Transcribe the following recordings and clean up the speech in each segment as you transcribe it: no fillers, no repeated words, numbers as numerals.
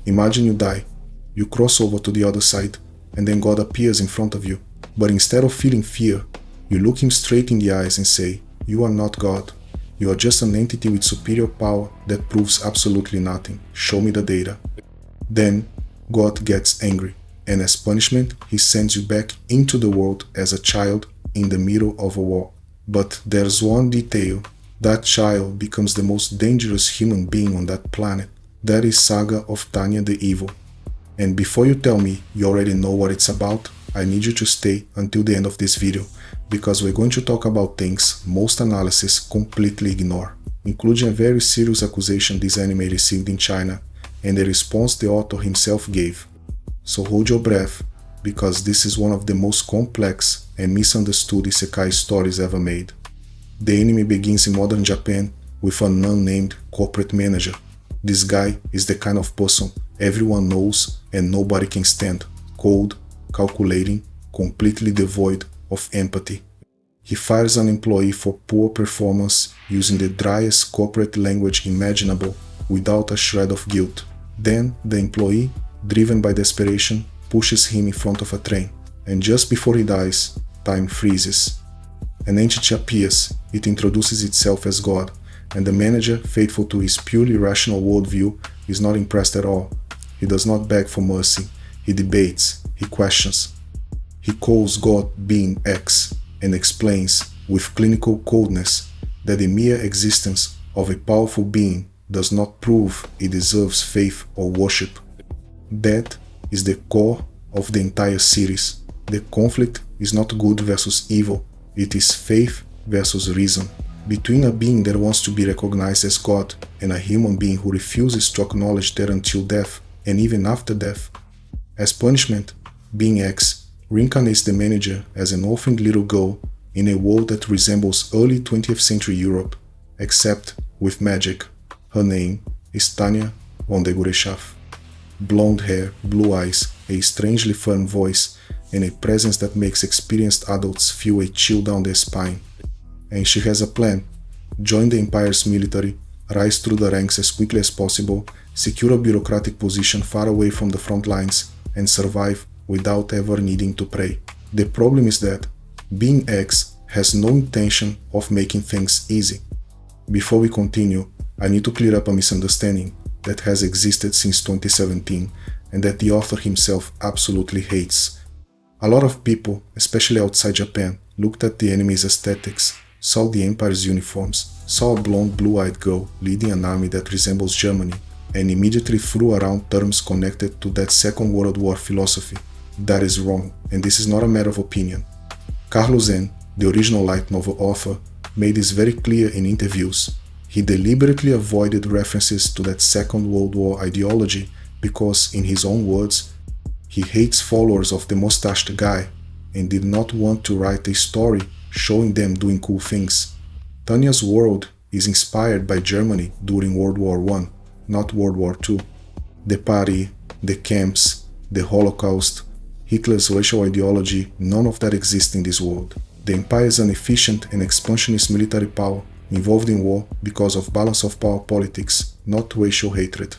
Imagine you die. You cross over to the other side, and then God appears in front of you. But instead of feeling fear, you look him straight in the eyes and say, "You are not God. You are just an entity with superior power that proves absolutely nothing. Show me the data." Then God gets angry, and as punishment, he sends you back into the world as a child in the middle of a war. But there's one detail. That child becomes the most dangerous human being on that planet. That is Saga of Tanya the Evil. And before you tell me you already know what it's about, I need you to stay until the end of this video, because we're going to talk about things most analyses completely ignore, including a very serious accusation this anime received in China, and the response the author himself gave. So hold your breath, because this is one of the most complex and misunderstood Isekai stories ever made. The anime begins in modern Japan with an unnamed corporate manager. This guy is the kind of person everyone knows and nobody can stand. Cold, calculating, completely devoid of empathy. He fires an employee for poor performance using the driest corporate language imaginable without a shred of guilt. Then the employee, driven by desperation, pushes him in front of a train. And just before he dies, time freezes. An entity appears. It introduces itself as God, and the manager, faithful to his purely rational worldview, is not impressed at all. He does not beg for mercy. He debates. He questions. He calls God Being X and explains, with clinical coldness, that the mere existence of a powerful being does not prove it deserves faith or worship. That is the core of the entire series. The conflict is not good versus evil. It is faith versus reason, between a being that wants to be recognized as God and a human being who refuses to acknowledge that until death, and even after death. As punishment, Being X reincarnates the manager as an orphaned little girl in a world that resembles early 20th century Europe, except with magic. Her name is Tanya Degurechaff. Blonde hair, blue eyes, a strangely firm voice, and a presence that makes experienced adults feel a chill down their spine. And she has a plan: join the Empire's military, rise through the ranks as quickly as possible, secure a bureaucratic position far away from the front lines, and survive without ever needing to pray. The problem is that Being X has no intention of making things easy. Before we continue, I need to clear up a misunderstanding that has existed since 2017 and that the author himself absolutely hates. A lot of people, especially outside Japan, looked at the enemy's aesthetics, saw the Empire's uniforms, saw a blonde blue-eyed girl leading an army that resembles Germany, and immediately threw around terms connected to that Second World War philosophy. That is wrong, and this is not a matter of opinion. Carlos N., the original light novel author, made this very clear in interviews. He deliberately avoided references to that Second World War ideology because, in his own words, he hates followers of the mustached guy and did not want to write a story showing them doing cool things. Tanya's world is inspired by Germany during World War I, not World War II. The party, the camps, the Holocaust, Hitler's racial ideology, none of that exists in this world. The Empire is an efficient and expansionist military power involved in war because of balance of power politics, not racial hatred.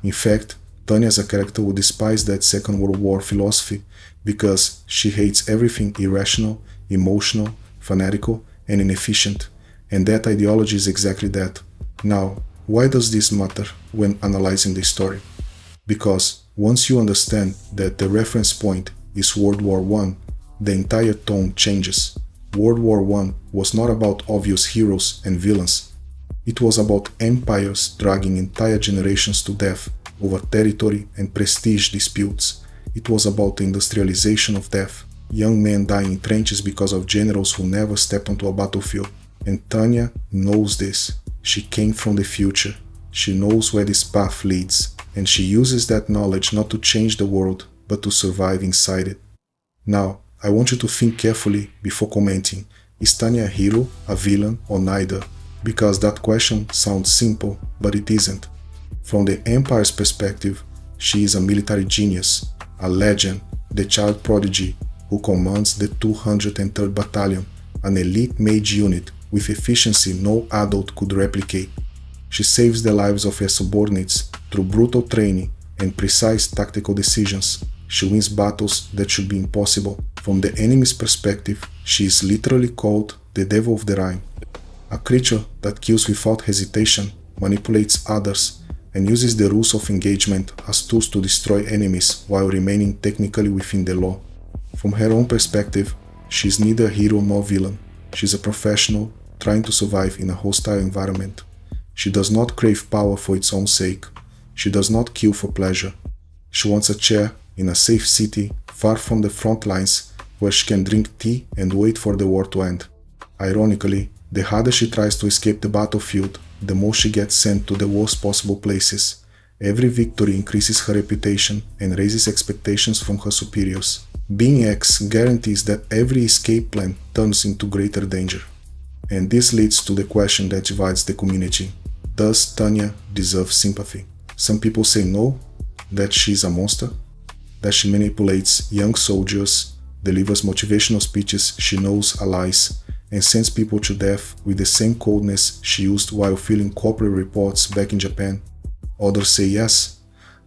In fact, Tanya as a character would despise that Second World War philosophy because she hates everything irrational, emotional, fanatical, and inefficient, and that ideology is exactly that. Now, why does this matter when analyzing the story? Because once you understand that the reference point is World War I, the entire tone changes. World War I was not about obvious heroes and villains. It was about empires dragging entire generations to death over territory and prestige disputes. It was about the industrialization of death, young men dying in trenches because of generals who never stepped onto a battlefield. And Tanya knows this. She came from the future. She knows where this path leads, and she uses that knowledge not to change the world, but to survive inside it. Now, I want you to think carefully before commenting. Is Tanya a hero, a villain, or neither? Because that question sounds simple, but it isn't. From the Empire's perspective, she is a military genius, a legend, the child prodigy who commands the 203rd Battalion, an elite mage unit with efficiency no adult could replicate. She saves the lives of her subordinates through brutal training and precise tactical decisions. She wins battles that should be impossible. From the enemy's perspective, she is literally called the Devil of the Rhine, a creature that kills without hesitation, manipulates others, and uses the rules of engagement as tools to destroy enemies while remaining technically within the law. From her own perspective, she is neither hero nor villain. She is a professional trying to survive in a hostile environment. She does not crave power for its own sake. She does not kill for pleasure. She wants a chair in a safe city far from the front lines where she can drink tea and wait for the war to end. Ironically, the harder she tries to escape the battlefield, the more she gets sent to the worst possible places. Every victory increases her reputation and raises expectations from her superiors. Being X guarantees that every escape plan turns into greater danger. And this leads to the question that divides the community. Does Tanya deserve sympathy? Some people say no, that she is a monster, that she manipulates young soldiers, delivers motivational speeches she knows are lies, and sends people to death with the same coldness she used while filling corporate reports back in Japan. Others say yes,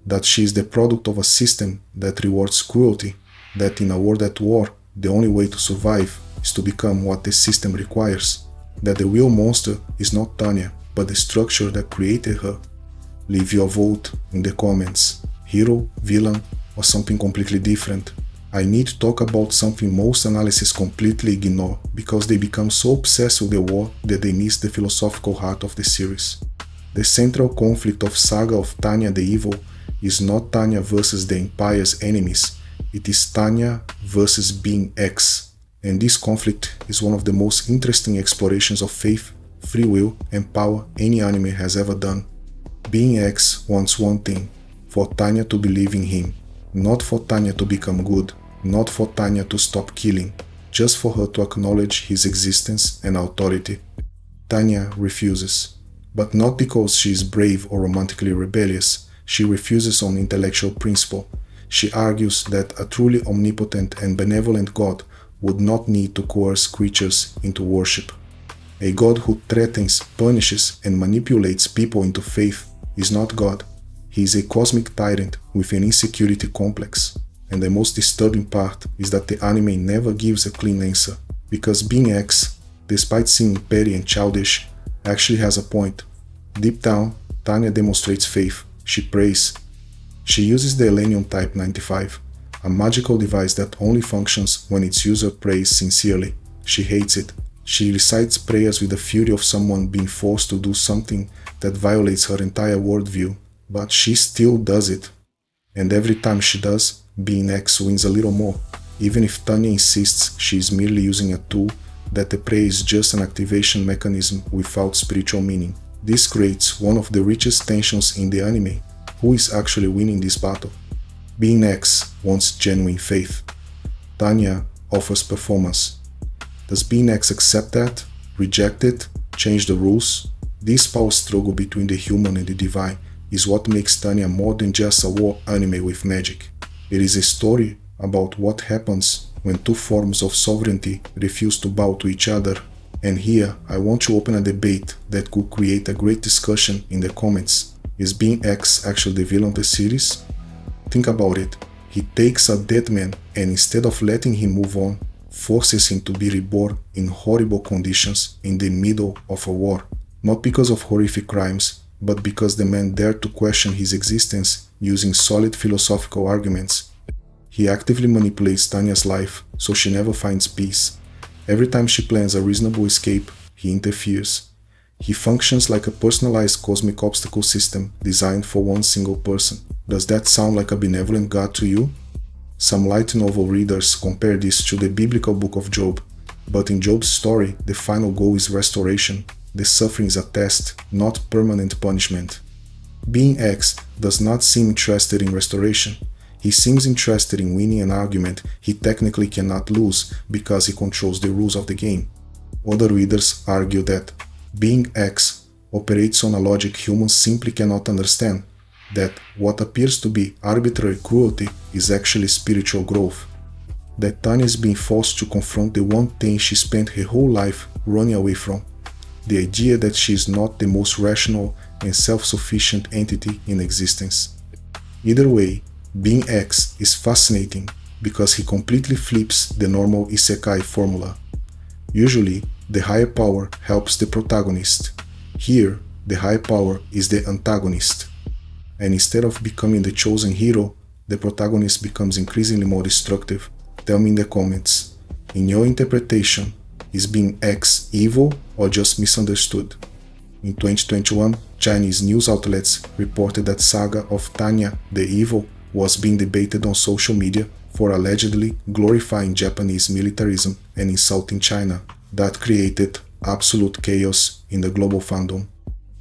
that she is the product of a system that rewards cruelty, that in a world at war, the only way to survive is to become what the system requires, that the real monster is not Tanya, but the structure that created her. Leave your vote in the comments. Hero, villain, or something completely different. I need to talk about something most analyses completely ignore because they become so obsessed with the war that they miss the philosophical heart of the series. The central conflict of Saga of Tanya the Evil is not Tanya versus the Empire's enemies, it is Tanya versus Being X, and this conflict is one of the most interesting explorations of faith, free will, and power any anime has ever done. Being X wants one thing, for Tanya to believe in him, not for Tanya to become good, not for Tanya to stop killing, just for her to acknowledge his existence and authority. Tanya refuses, but not because she is brave or romantically rebellious. She refuses on intellectual principle. She argues that a truly omnipotent and benevolent God would not need to coerce creatures into worship. A God who threatens, punishes, and manipulates people into faith is not God. He is a cosmic tyrant with an insecurity complex. And the most disturbing part is that the anime never gives a clean answer, because Being X, despite seeming petty and childish, actually has a point. Deep down, Tanya demonstrates faith. She prays. She uses the Elenium Type 95, a magical device that only functions when its user prays sincerely. She hates it. She recites prayers with the fury of someone being forced to do something that violates her entire worldview, but she still does it. And every time she does, Being X wins a little more, even if Tanya insists she is merely using a tool, that the prayer is just an activation mechanism without spiritual meaning. This creates one of the richest tensions in the anime. Who is actually winning this battle? Being X wants genuine faith. Tanya offers performance. Does Being X accept that? Reject it? Change the rules? This power struggle between the human and the divine is what makes Tanya more than just a war anime with magic. It is a story about what happens when two forms of sovereignty refuse to bow to each other. And here, I want to open a debate that could create a great discussion in the comments. Is Being X actually the villain of the series? Think about it. He takes a dead man and instead of letting him move on, forces him to be reborn in horrible conditions in the middle of a war. Not because of horrific crimes, but because the man dared to question his existence using solid philosophical arguments. He actively manipulates Tanya's life so she never finds peace. Every time she plans a reasonable escape, he interferes. He functions like a personalized cosmic obstacle system designed for one single person. Does that sound like a benevolent God to you? Some light novel readers compare this to the biblical book of Job, but in Job's story, the final goal is restoration. The suffering is a test, not permanent punishment. Being X does not seem interested in restoration. He seems interested in winning an argument he technically cannot lose because he controls the rules of the game. Other readers argue that Being X operates on a logic humans simply cannot understand, that what appears to be arbitrary cruelty is actually spiritual growth, that Tanya is being forced to confront the one thing she spent her whole life running away from, the idea that she is not the most rational and self-sufficient entity in existence. Either way, being X is fascinating because he completely flips the normal Isekai formula. Usually, the higher power helps the protagonist. Here, the higher power is the antagonist. And instead of becoming the chosen hero, the protagonist becomes increasingly more destructive. Tell me in the comments, in your interpretation, is being X evil or just misunderstood? In 2021, Chinese news outlets reported that Saga of Tanya the Evil was being debated on social media for allegedly glorifying Japanese militarism and insulting China. That created absolute chaos in the global fandom.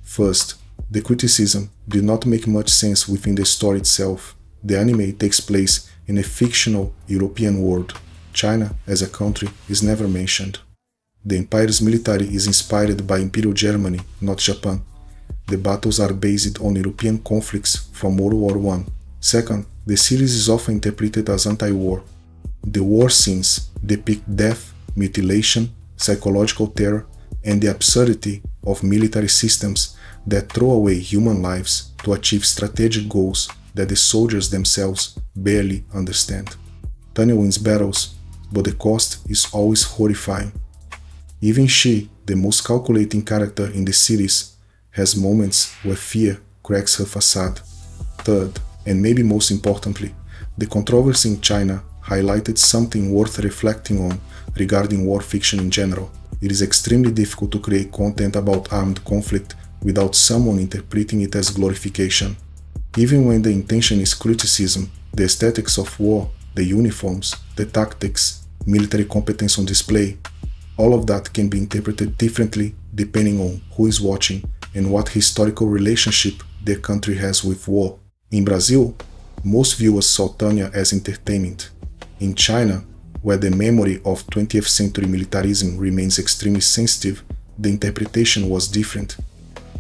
First, the criticism did not make much sense within the story itself. The anime takes place in a fictional European world. China, as a country, is never mentioned. The empire's military is inspired by Imperial Germany, not Japan. The battles are based on European conflicts from World War I. Second, the series is often interpreted as anti-war. The war scenes depict death, mutilation, psychological terror, and the absurdity of military systems that throw away human lives to achieve strategic goals that the soldiers themselves barely understand. Tanya wins battles, but the cost is always horrifying. Even she, the most calculating character in the series, has moments where fear cracks her facade. Third, and maybe most importantly, the controversy in China highlighted something worth reflecting on regarding war fiction in general. It is extremely difficult to create content about armed conflict without someone interpreting it as glorification. Even when the intention is criticism, the aesthetics of war, the uniforms, the tactics, military competence on display, all of that can be interpreted differently depending on who is watching and what historical relationship their country has with war. In Brazil, most viewers saw Tanya as entertainment. In China, where the memory of 20th century militarism remains extremely sensitive, the interpretation was different.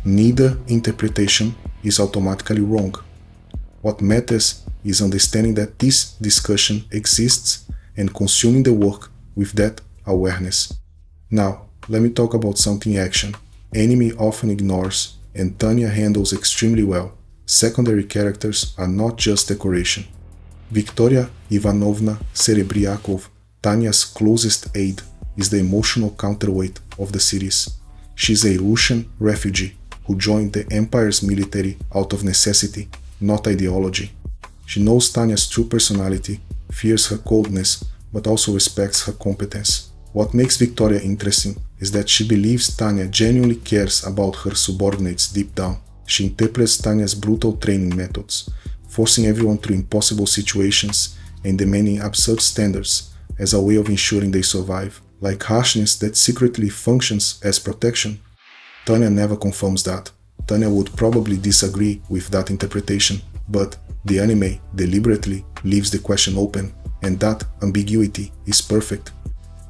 Neither interpretation is automatically wrong. What matters is understanding that this discussion exists and consuming the work with that awareness. Now, let me talk about something action. Anime often ignores, and Tanya handles extremely well. Secondary characters are not just decoration. Victoria Ivanovna Serebriakov, Tanya's closest aide, is the emotional counterweight of the series. She's a Russian refugee who joined the Empire's military out of necessity, not ideology. She knows Tanya's true personality, fears her coldness, but also respects her competence. What makes Victoria interesting is that she believes Tanya genuinely cares about her subordinates deep down. She interprets Tanya's brutal training methods, forcing everyone through impossible situations and demanding absurd standards as a way of ensuring they survive, like harshness that secretly functions as protection. Tanya never confirms that. Tanya would probably disagree with that interpretation, but the anime deliberately leaves the question open, and that ambiguity is perfect.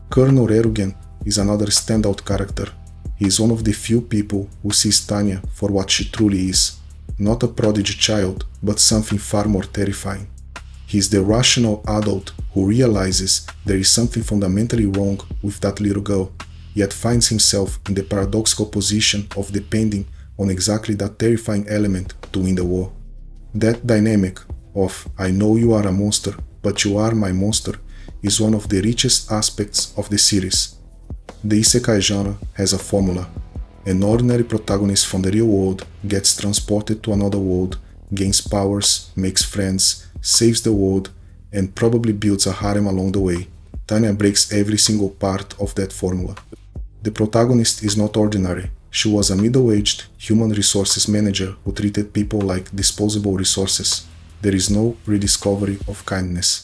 Colonel Erugen is another standout character. He is one of the few people who sees Tanya for what she truly is. Not a prodigy child, but something far more terrifying. He is the rational adult who realizes there is something fundamentally wrong with that little girl, yet finds himself in the paradoxical position of depending on exactly that terrifying element to win the war. That dynamic of "I know you are a monster, but you are my monster" is one of the richest aspects of the series. The Isekai genre has a formula. An ordinary protagonist from the real world gets transported to another world, gains powers, makes friends, saves the world, and probably builds a harem along the way. Tanya breaks every single part of that formula. The protagonist is not ordinary. She was a middle-aged human resources manager who treated people like disposable resources. There is no rediscovery of kindness.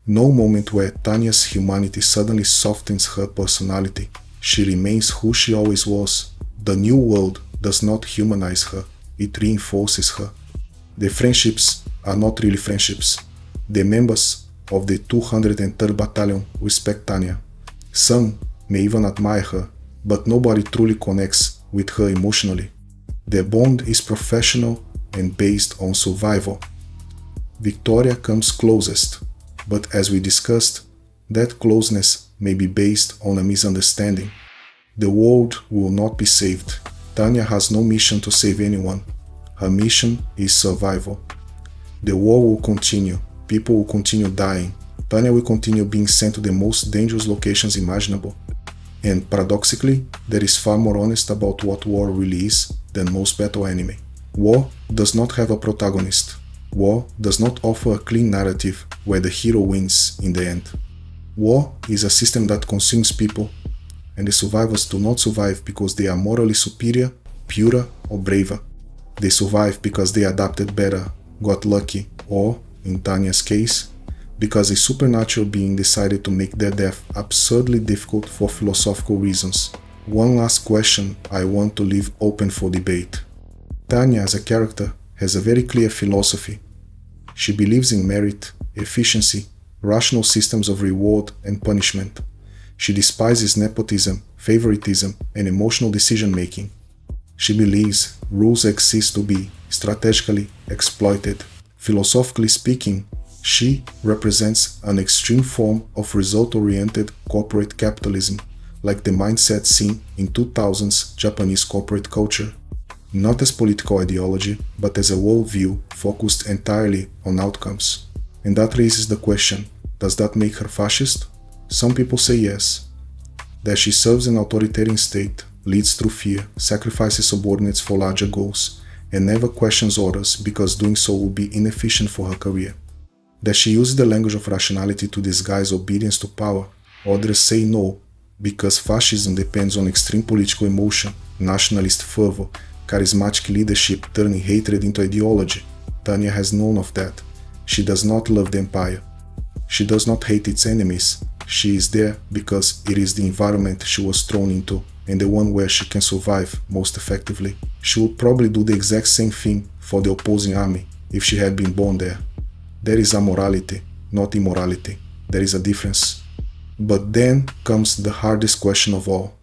No moment where Tanya's humanity suddenly softens her personality. She remains who she always was. The new world does not humanize her, it reinforces her. The friendships are not really friendships. The members of the 203rd Battalion respect Tanya. Some may even admire her, but nobody truly connects with her emotionally. Their bond is professional and based on survival. Victoria comes closest, but as we discussed, that closeness may be based on a misunderstanding. The world will not be saved. Tanya has no mission to save anyone. Her mission is survival. The war will continue, people will continue dying, Tanya will continue being sent to the most dangerous locations imaginable. And paradoxically, there is far more honest about what war really is than most battle anime. War does not have a protagonist. War does not offer a clean narrative where the hero wins in the end. War is a system that consumes people, and the survivors do not survive because they are morally superior, purer, or braver. They survive because they adapted better, got lucky, or, in Tanya's case, because a supernatural being decided to make their death absurdly difficult for philosophical reasons. One last question I want to leave open for debate. Tanya as a character has a very clear philosophy. She believes in merit, efficiency, rational systems of reward and punishment. She despises nepotism, favoritism, and emotional decision-making. She believes rules exist to be strategically exploited. Philosophically speaking, she represents an extreme form of result-oriented corporate capitalism, like the mindset seen in 2000s Japanese corporate culture. Not as political ideology, but as a worldview focused entirely on outcomes. And that raises the question, does that make her fascist? Some people say yes. That she serves an authoritarian state, leads through fear, sacrifices subordinates for larger goals, and never questions orders because doing so will be inefficient for her career. That she uses the language of rationality to disguise obedience to power. Others say no, because fascism depends on extreme political emotion, nationalist fervor, charismatic leadership turning hatred into ideology. Tanya has none of that. She does not love the empire. She does not hate its enemies. She is there because it is the environment she was thrown into and the one where she can survive most effectively. She would probably do the exact same thing for the opposing army if she had been born there. There is amorality, not immorality. There is a difference. But then comes the hardest question of all.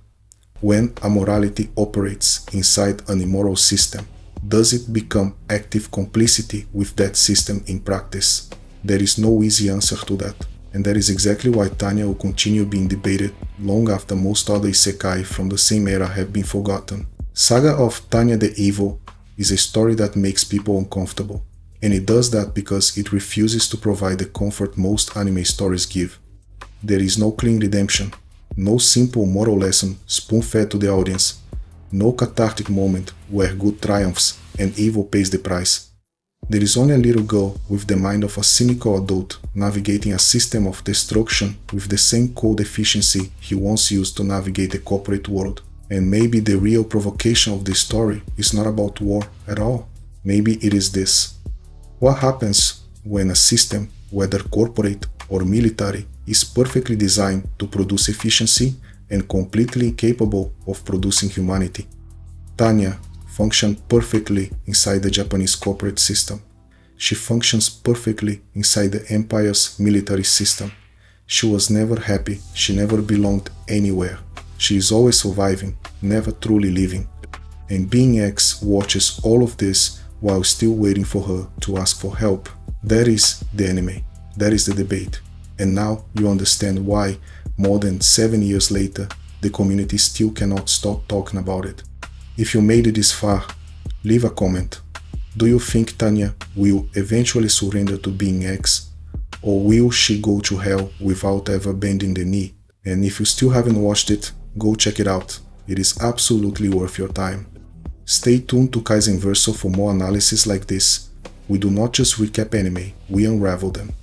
When amorality operates inside an immoral system, does it become active complicity with that system in practice? There is no easy answer to that, and that is exactly why Tanya will continue being debated long after most other isekai from the same era have been forgotten. Saga of Tanya the Evil is a story that makes people uncomfortable, and it does that because it refuses to provide the comfort most anime stories give. There is no clean redemption, no simple moral lesson spoon-fed to the audience, no cathartic moment where good triumphs and evil pays the price. There is only a little girl with the mind of a cynical adult navigating a system of destruction with the same cold efficiency he once used to navigate the corporate world. And maybe the real provocation of this story is not about war at all. Maybe it is this. What happens when a system, whether corporate or military, is perfectly designed to produce efficiency and completely incapable of producing humanity? Tanya functioned perfectly inside the Japanese corporate system. She functions perfectly inside the empire's military system. She was never happy, she never belonged anywhere. She is always surviving, never truly living. And Being X watches all of this while still waiting for her to ask for help. That is the anime. That is the debate. And now you understand why, more than 7 years later, the community still cannot stop talking about it. If you made it this far, leave a comment. Do you think Tanya will eventually surrender to Being X? Or will she go to hell without ever bending the knee? And if you still haven't watched it, go check it out. It is absolutely worth your time. Stay tuned to Kaizen Verso for more analysis like this. We do not just recap anime, we unravel them.